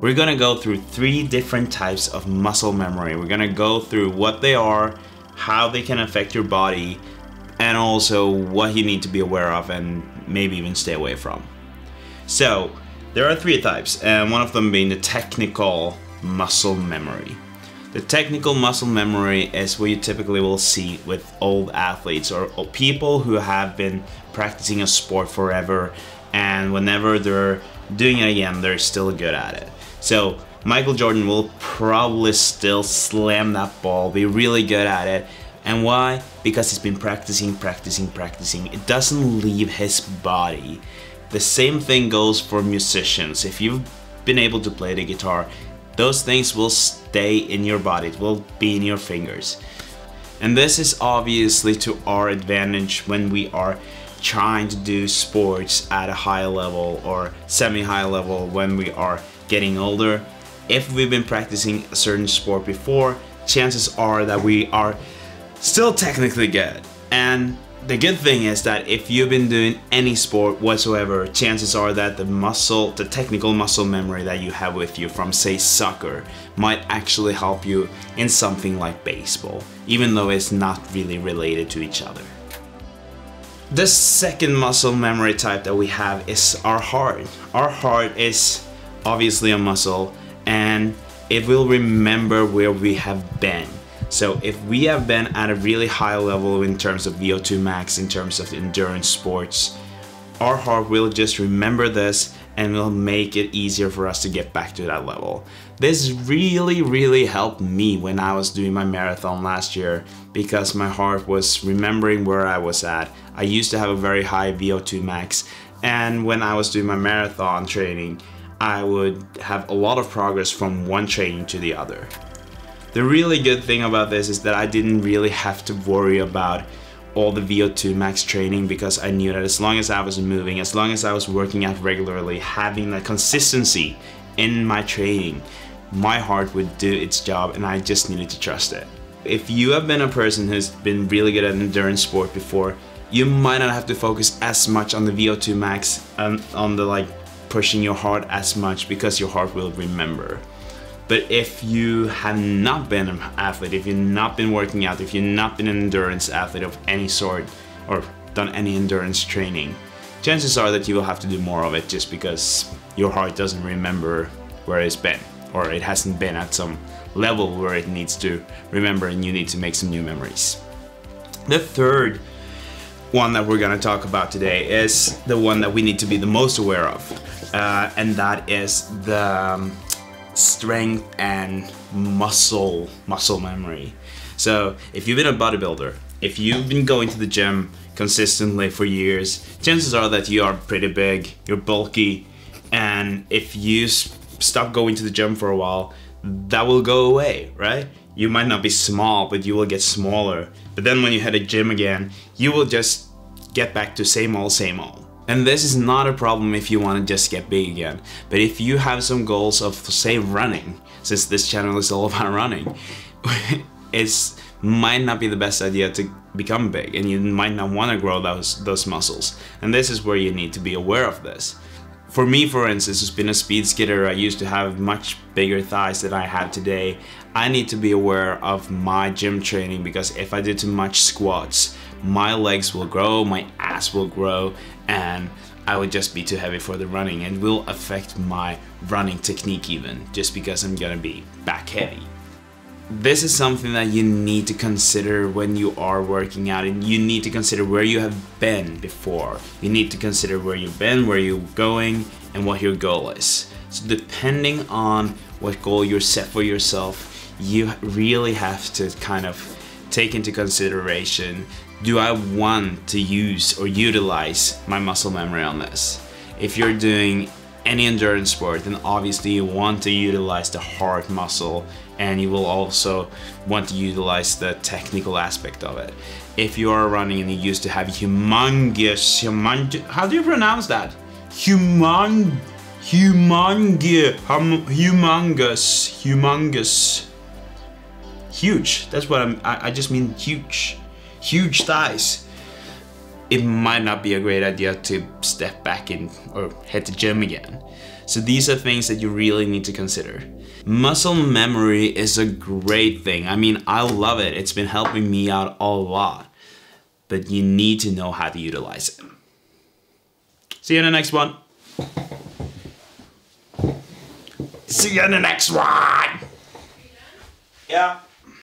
We're gonna go through 3 different types of muscle memory. We're gonna go through what they are, how they can affect your body, and also what you need to be aware of and maybe even stay away from. So, there are 3 types, and one of them being the technical muscle memory. The technical muscle memory is what you typically will see with old athletes or people who have been practicing a sport forever, and whenever they're doing it again, they're still good at it. So Michael Jordan will probably still slam that ball, be really good at it. And why? Because he's been practicing. It doesn't leave his body. The same thing goes for musicians. If you've been able to play the guitar, those things will stay in your body. It will be in your fingers. And this is obviously to our advantage when we are trying to do sports at a high level or semi-high level when we are getting older. If we've been practicing a certain sport before, chances are that we are still technically good. And the good thing is that if you've been doing any sport whatsoever, chances are that the technical muscle memory that you have with you from, say, soccer might actually help you in something like baseball, even though it's not really related to each other. The second muscle memory type that we have is our heart. Our heart is obviously a muscle, and it will remember where we have been. So if we have been at a really high level in terms of VO2 max, in terms of endurance sports, our heart will just remember this and will make it easier for us to get back to that level. This really helped me when I was doing my marathon last year, because my heart was remembering where I was at. I used to have a very high VO2 max, and when I was doing my marathon training, I would have a lot of progress from one training to the other. The really good thing about this is that I didn't really have to worry about all the VO2 max training, because I knew that as long as I was moving, as long as I was working out regularly, having that consistency in my training, my heart would do its job, and I just needed to trust it. If you have been a person who's been really good at endurance sport before, you might not have to focus as much on the VO2 max and on the pushing your heart as much, because your heart will remember. But if you have not been an athlete, if you've not been working out, if you've not been an endurance athlete of any sort or done any endurance training, chances are that you will have to do more of it, just because your heart doesn't remember where it's been, or it hasn't been at some level where it needs to remember, and you need to make some new memories. The third one that we're going to talk about today is the one that we need to be the most aware of, and that is the strength and muscle memory. So if you've been a bodybuilder, if you've been going to the gym consistently for years, chances are that you are pretty big, you're bulky, and if you stop going to the gym for a while, that will go away, right? You might not be small, but you will get smaller. But then when you hit a gym again, you will just get back to same old. And this is not a problem if you want to just get big again. But if you have some goals of, say, running, since this channel is all about running, it might not be the best idea to become big, and you might not want to grow those muscles. And this is where you need to be aware of this. For me, for instance, who's been a speed skater, I used to have much bigger thighs than I have today. I need to be aware of my gym training, because if I do too much squats, my legs will grow, my ass will grow, and I would just be too heavy for the running, and will affect my running technique even, just because I'm gonna be back heavy. This is something that you need to consider when you are working out, and you need to consider where you have been before. You need to consider where you've been, where you're going, and what your goal is. So depending on what goal you're set for yourself, you really have to kind of take into consideration, do I want to use or utilize my muscle memory on this? If you're doing any endurance sport, then obviously you want to utilize the heart muscle, and you will also want to utilize the technical aspect of it. If you are running and you used to have humongous, how do you pronounce that? Humongous, huge. That's what I just mean huge thighs. It might not be a great idea to step back in or hit the gym again. So these are things that you really need to consider. Muscle memory is a great thing. I mean, I love it. It's been helping me out a lot. But you need to know how to utilize it. See you in the next one. See you in the next one. Yeah.